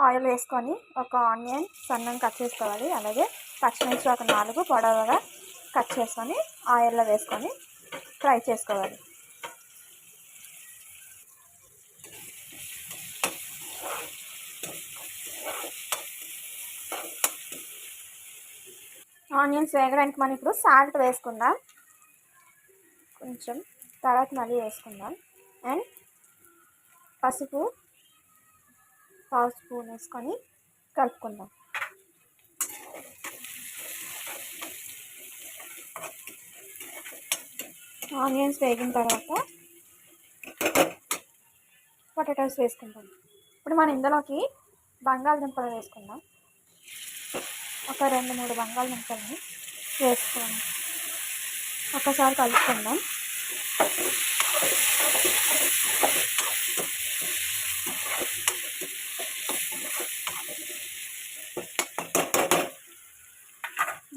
Oil వేసుకొని ఒక onion సన్నగా కట్ చేసుకోవాలి. అలాగే పచ్చిమిర్చి ఒక 4 పొడవుగా కట్ చేసుకొని ఆయిల్లో వేసుకొని ఫ్రై చేసుకోవాలి. ఆనియన్స్ వేగడానికి మనం ఇప్పుడు సాల్ట్ వేసుకుందాం. కొంచెం తర్వాత మళ్ళీ వేసుకుందాం. అండ్ పసుపు 1/2 స్పూన్ వేసుకొని కలుపుకుందాం. ఆనియన్స్ వేగిన తర్వాత పొటాటోస్ వేసుకుంటాం. ఇప్పుడు మనం ఇందులోకి బంగాళదుంపలు వేసుకుందాం. ఒక 2-3 బంగాళదుంపలని వేసుకోండి. ఒకసారి కలుపుకుందాం.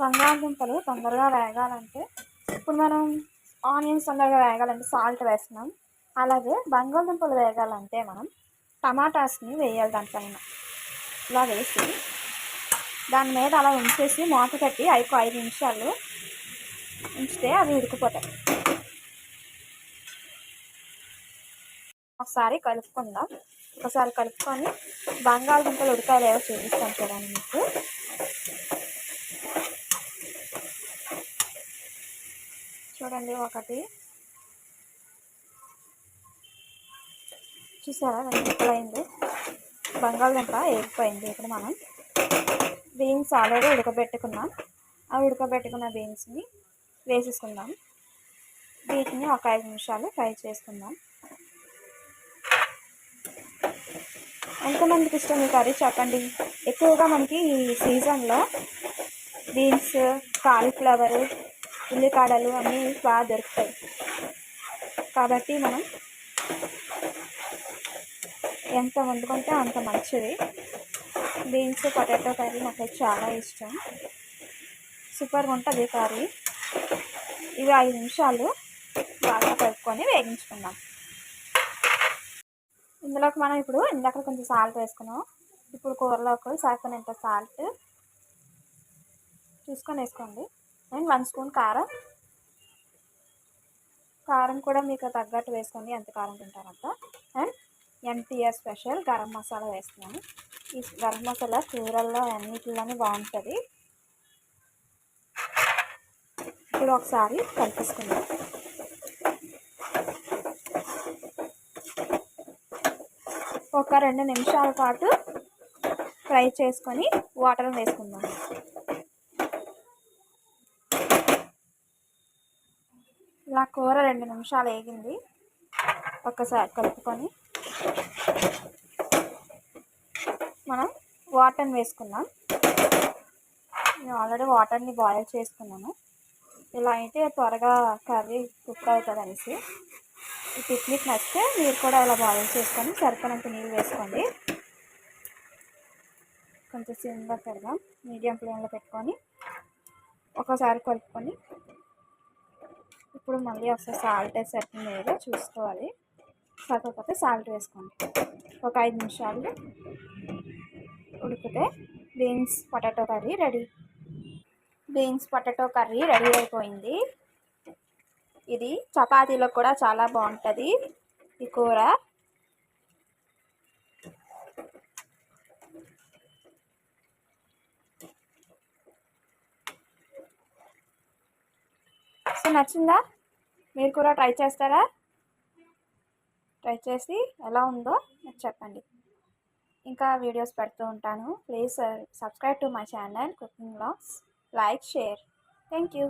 బంగాళదుంపలు తొందరగా వేగాలంటే ఇప్పుడు మనం ఆనియన్స్ తొందరగా వేగాలంటే సాల్ట్ వేస్తున్నాం. అలాగే బంగాళదుంపలు వేగాలంటే మనం టమాటాస్ని వేయాలి. దానిపైన ఇలా వేసి దాని మీద అలా ఉంచేసి మూత పెట్టి 5 నిమిషాలు ఉంచితే అవి ఉడికిపోతాయి. ఒకసారి కలుపుకుందాం. ఒకసారి కలుపుకొని బంగాళదుంపలు ఉడకాలేవో చూపిస్తాను చూడండి. మీకు చూడండి, ఒకటి చూసారా, 2 ముక్కలు అయింది. బంగాళదుంప వేగిపోయింది. ఇప్పుడు మనం బీన్స్ ఆల్రెడీ ఉడకబెట్టుకున్నాం. ఆ ఉడకబెట్టుకున్న బీన్స్ని వేసేసుకుందాం. వీటిని ఒక 5 నిమిషాలు ఫ్రై చేసుకుందాం. ఎంతమందికి ఇష్టం ఈ కర్రీ చెప్పండి. ఎక్కువగా మనకి ఈ సీజన్లో బీన్స్, కాలీఫ్లవర్, ఉల్లికాడలు అన్నీ బాగా దొరుకుతాయి. కాబట్టి మనం ఎంత వండుకుంటే అంత మంచిది. బీన్స్ పొటాటో కర్రీ నాకు చాలా ఇష్టం. సూపర్గా ఉంటుంది కర్రీ. ఇవి 5 నిమిషాలు బాగా కలుపుకొని వేగించుకుందాం. ఇందులోకి మనం ఇప్పుడు ఇందాక కొంచెం సాల్ట్ వేసుకున్నాం. ఇప్పుడు కూరలోకి సరిపోయినంత సాల్ట్ చూసుకొని వేసుకోండి. అండ్ 1 స్పూన్ కారం కూడా మీకు తగ్గట్టు వేసుకోండి, ఎంత కారం తింటారంట. And NTR special garam masala వేస్తున్నాను. ఈ గరం మసాలా కూరల్లో అన్నిటిలోనే బాగుంటుంది. ఇప్పుడు ఒకసారి కలిపేసుకుందాం. ఒక 2 నిమిషాల పాటు ఫ్రై చేసుకొని వాటర్ వేసుకుందాం. ఇలా కూర 2 నిమిషాలు వేగింది. ఒక్కసారి కలుపుకొని మనం వాటర్ని వేసుకుందాం. నేను ఆల్రెడీ వాటర్ని బాయిల్ చేసుకున్నాను. ఇలా అయితే త్వరగా కర్రీ కుక్ అవుతుంది అనేసి. ఈ టెక్నిక్ నచ్చితే మీరు కూడా ఇలా బాయిల్ చేసుకొని సరిపడినంత నీళ్ళు వేసుకోండి. కొంచెం సిమ్లో పెడదాం, మీడియం ఫ్లేమ్లో పెట్టుకొని ఒకసారి కలుపుకొని ఇప్పుడు మళ్ళీ ఒకసారి సాల్ట్ సరిపోయిందో లేదో చూసుకోవాలి. సరిపోతే సాల్ట్ వేసుకోండి. ఒక 5 నిమిషాలు ఉడికితే beans potato curry ready. Beans potato curry ready అయిపోయింది. ఇది చపాతీలో కూడా చాలా బాగుంటుంది ఈ కూర. సో నచ్చిందా? మీరు కూడా ట్రై చేస్తారా? ట్రై చేసి ఎలా ఉందో నాకు చెప్పండి. ఇంకా వీడియోస్ పెడుతూ ఉంటాను. Please subscribe to my channel cooking vlogs. Like, share. Thank you.